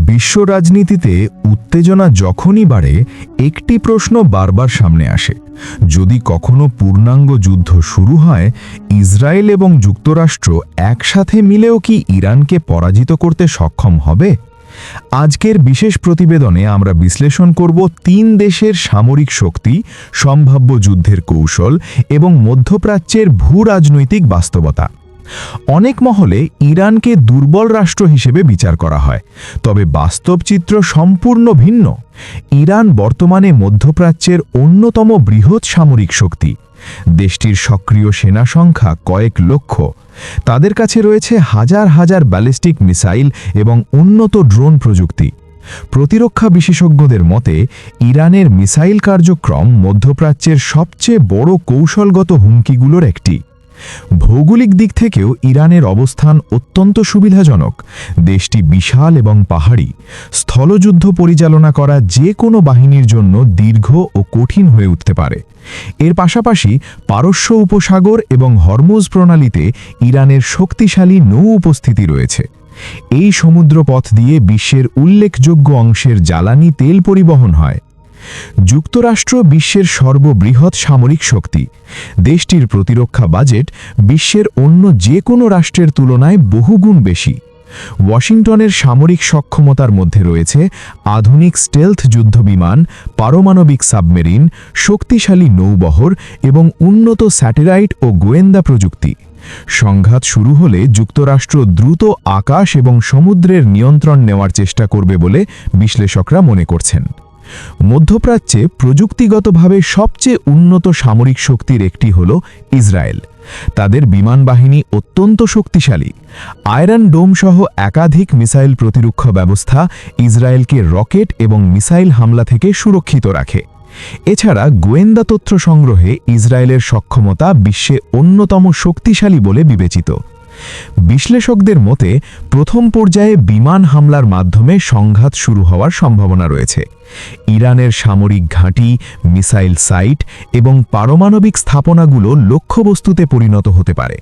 বিশ্ব রাজনীতিতে উত্তেজনা যখনই বাড়ে, একটি প্রশ্ন বারবার সামনে আসে। যদি কখনো পূর্ণাঙ্গ যুদ্ধ শুরু হয়, ইসরায়েল এবং যুক্তরাষ্ট্র একসাথে মিলেও কি ইরানকে পরাজিত করতে সক্ষম হবে? আজকের বিশেষ প্রতিবেদনে আমরা বিশ্লেষণ করব 3 দেশের সামরিক শক্তি, সম্ভাব্য যুদ্ধের কৌশল এবং মধ্যপ্রাচ্যের ভূরাজনৈতিক বাস্তবতা। অনেক মহলে ইরানকে দুর্বল রাষ্ট্র হিসেবে বিচার করা হয়, তবে বাস্তব চিত্র সম্পূর্ণ ভিন্ন। ইরান বর্তমানে মধ্যপ্রাচ্যের অন্যতম বৃহৎ সামরিক শক্তি। দেশটির সক্রিয় সেনা সংখ্যা কয়েক লক্ষ। তাদের কাছে রয়েছে হাজার হাজার ব্যালিস্টিক মিসাইল এবং উন্নত ড্রোন প্রযুক্তি। প্রতিরক্ষা বিশেষজ্ঞদের মতে, ইরানের মিসাইল কার্যক্রম মধ্যপ্রাচ্যের সবচেয়ে বড় কৌশলগত হুমকিগুলোর একটি। ভৌগোলিক দিক থেকেও ইরানের অবস্থান অত্যন্ত সুবিধাজনক। দেশটি বিশাল এবং পাহাড়ি। স্থলযুদ্ধ পরিচালনা করা যে কোনো বাহিনীর জন্য দীর্ঘ ও কঠিন হয়ে উঠতে পারে। এর পাশাপাশি পারস্য উপসাগর এবং হরমুজ প্রণালীতে ইরানের শক্তিশালী নৌ উপস্থিতি রয়েছে। এই সমুদ্রপথ দিয়ে বিশ্বের উল্লেখযোগ্য অংশের জ্বালানি তেল পরিবহন হয়। যুক্তরাষ্ট্র বিশ্বের সর্ববৃহৎ সামরিক শক্তি। দেশটির প্রতিরক্ষা বাজেট বিশ্বের অন্য যে কোনো রাষ্ট্রের তুলনায় বহুগুণ বেশি। ওয়াশিংটনের সামরিক সক্ষমতার মধ্যে রয়েছে আধুনিক স্টেলথ যুদ্ধবিমান, পারমাণবিক সাবমেরিন, শক্তিশালী নৌবহর এবং উন্নত স্যাটেলাইট ও গোয়েন্দা প্রযুক্তি। সংঘাত শুরু হলে যুক্তরাষ্ট্র দ্রুত আকাশ এবং সমুদ্রের নিয়ন্ত্রণ নেওয়ার চেষ্টা করবে বলে বিশ্লেষকরা মনে করছেন। মধ্যপ্রাচ্যে প্রযুক্তিগতভাবে সবচেয়ে উন্নত সামরিক শক্তির একটি হল ইসরায়েল। তাদের বিমান বাহিনী অত্যন্ত শক্তিশালী। আয়রন ডোম সহ একাধিক মিসাইল প্রতিরক্ষা ব্যবস্থা ইসরায়েলকে রকেট এবং মিসাইল হামলা থেকে সুরক্ষিত রাখে। এছাড়া গোয়েন্দা তথ্য সংগ্রহে ইসরায়েলের সক্ষমতা বিশ্বে অন্যতম শক্তিশালী বলে বিবেচিত। বিশ্লেষকদের মতে, প্রথম পর্যায়ে বিমান হামলার মাধ্যমে সংঘাত শুরু হওয়ার সম্ভাবনা রয়েছে। ইরানের সামরিক ঘাঁটি, মিসাইল সাইট এবং পারমাণবিক স্থাপনাগুলো লক্ষ্যবস্তুতে পরিণত হতে পারে।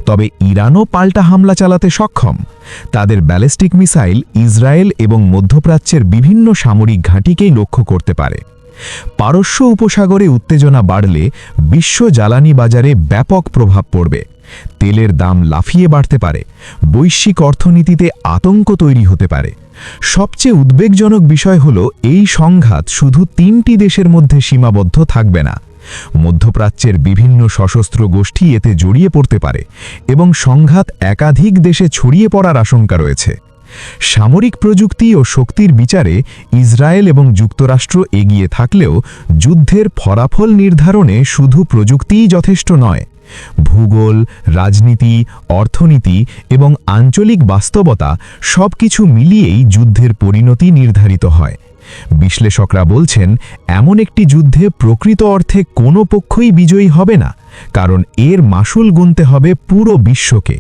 তবে ইরানও পাল্টা হামলা চালাতে সক্ষম। তাদের ব্যালিস্টিক মিসাইল ইসরায়েল এবং মধ্যপ্রাচ্যের বিভিন্ন সামরিক ঘাঁটিকেই লক্ষ্য করতে পারে। পারস্য উপসাগরে উত্তেজনা বাড়লে বিশ্ব জ্বালানি বাজারে ব্যাপক প্রভাব পড়বে। তেলের দাম লাফিয়ে বাড়তে পারে। বৈশ্বিক অর্থনীতিতে আতঙ্ক তৈরি হতে পারে। সবচেয়ে উদ্বেগজনক বিষয় হল, এই সংঘাত শুধু 3টি দেশের মধ্যে সীমাবদ্ধ থাকবে না। মধ্যপ্রাচ্যের বিভিন্ন সশস্ত্র গোষ্ঠী এতে জড়িয়ে পড়তে পারে এবং সংঘাত একাধিক দেশে ছড়িয়ে পড়ার আশঙ্কা রয়েছে। সামরিক প্রযুক্তি ও শক্তির বিচারে ইসরায়েল এবং যুক্তরাষ্ট্র এগিয়ে থাকলেও যুদ্ধের ফলাফল নির্ধারণে শুধু প্রযুক্তিই যথেষ্ট নয়। ভূগোল, রাজনীতি, অর্থনীতি এবং আঞ্চলিক বাস্তবতা সবকিছু মিলিয়েই যুদ্ধের পরিণতি নির্ধারিত হয়। বিশ্লেষকরা বলছেন, এমন একটি যুদ্ধে প্রকৃত অর্থে কোনো পক্ষই বিজয়ী হবে না, কারণ এর মাসুল গুনতে হবে পুরো বিশ্বকে।